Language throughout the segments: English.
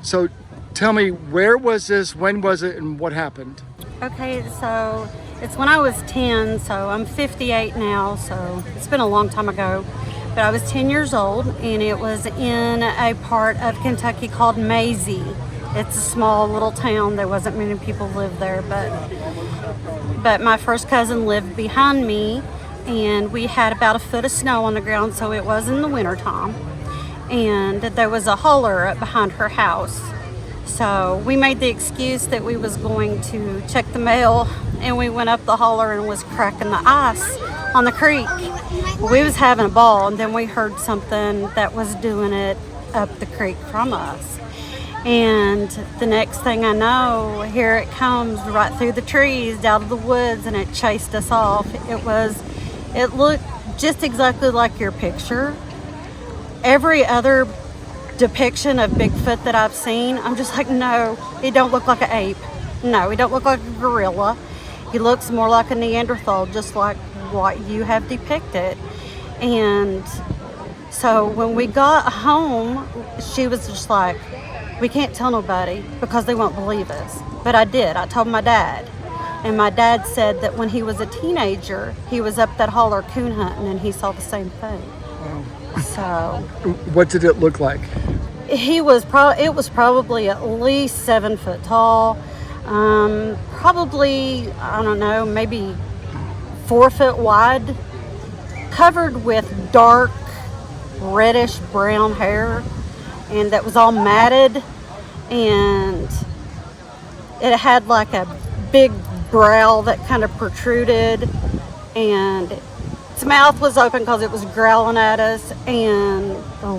So tell me, where was this, when was it, and what happened? Okay, so it's when I was 10, so I'm 58 now, so it's been a long time ago. But I was 10 years old, and it was in a part of Kentucky called Mazie. It's a small little town. There wasn't many people live there, but my first cousin lived behind me, and we had about a foot of snow on the ground, so it was in the wintertime. And there was a holler up behind her house. So we made the excuse that we was going to check the mail, and we went up the holler and was cracking the ice on the creek. We was having a ball, and then we heard something that was doing it up the creek from us. And the next thing I know, here it comes right through the trees, out of the woods, and it chased us off. It looked just exactly like your picture. Every other depiction of Bigfoot that I've seen, I'm just like, no, he don't look like an ape. No, he don't look like a gorilla. He looks more like a Neanderthal, just like what you have depicted. And so when we got home, she was just like, we can't tell nobody because they won't believe us. But I did. I told my dad. And my dad said that when he was a teenager, he was up that holler coon hunting and he saw the same thing. Wow. So What did it look like? it was probably at least 7 foot tall. Probably, I don't know, maybe 4 foot wide, covered with dark reddish brown hair, and that was all matted, and it had like a big brow that kind of protruded, and its mouth was open because it was growling at us and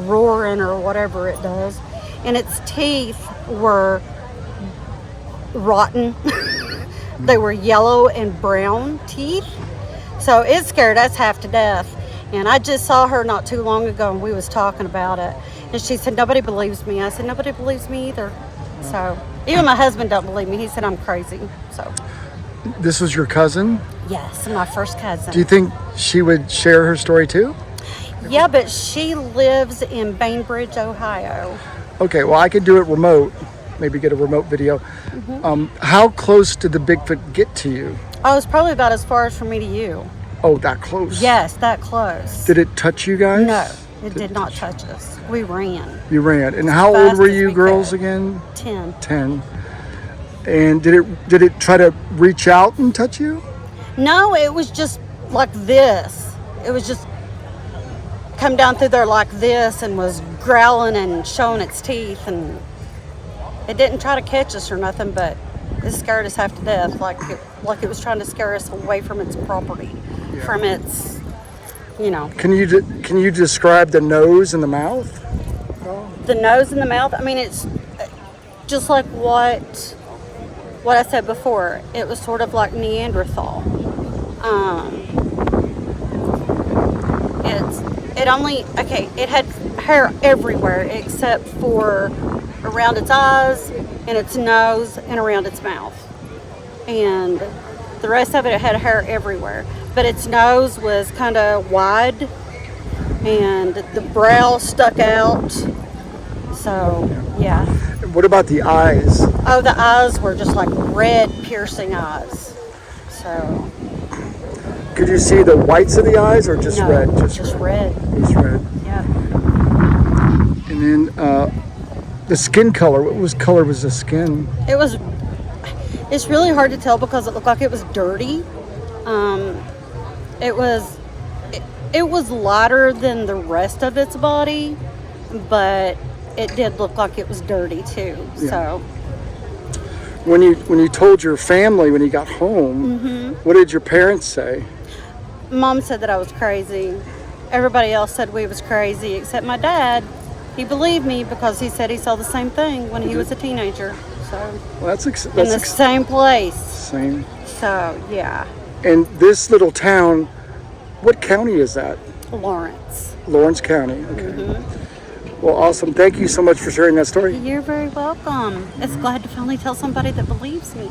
roaring or whatever it does, and its teeth were rotten. They were yellow and brown teeth, so it scared us half to death. And I just saw her not too long ago, and we was talking about it, and she said, nobody believes me. I said, nobody believes me either. So even my husband don't believe me. He said I'm crazy. So This was your cousin? yes, my first cousin. Do you think she would share her story too? Yeah, but she lives in Bainbridge, Ohio. Okay, well, I could do it remote, maybe get a remote video. How close did the Bigfoot get to you? Oh, it's probably about as far as from me to you. Oh, that close? Yes, that close. Did it touch you guys? No, it did not touch us. We ran. You ran. And how old fast were as you we girls could. again? 10. 10. And did it try to reach out and touch you? No, it was just like this. It was just come down through there like this and was growling and showing its teeth, and it didn't try to catch us or nothing, but it scared us half to death, like it was trying to scare us away from its property, from its, you know. Can you describe the nose and the mouth? The nose and the mouth, I mean, it's just like what I said before. It was sort of like Neanderthal. It had hair everywhere except for around its eyes and its nose and around its mouth. And the rest of it had hair everywhere. But its nose was kind of wide and the brow stuck out. So, yeah. What about the eyes? Oh, the eyes were just like red, piercing eyes. So, Could you see the whites of the eyes or just no, red? Just red. Just red. Yeah. And then the skin color. What color was the skin? It's really hard to tell because it looked like it was dirty. It was lighter than the rest of its body, but it did look like it was dirty too. Yeah. So When you told your family when you got home, what did your parents say? Mom said that I was crazy. Everybody else said we was crazy except my dad. He believed me because he said he saw the same thing when he was a teenager. So Well, in the same place. same. So yeah, And this little town, what county is that? Lawrence. Lawrence County. Okay. Well, awesome. Thank you so much for sharing that story. You're very welcome. It's glad to finally tell somebody that believes me.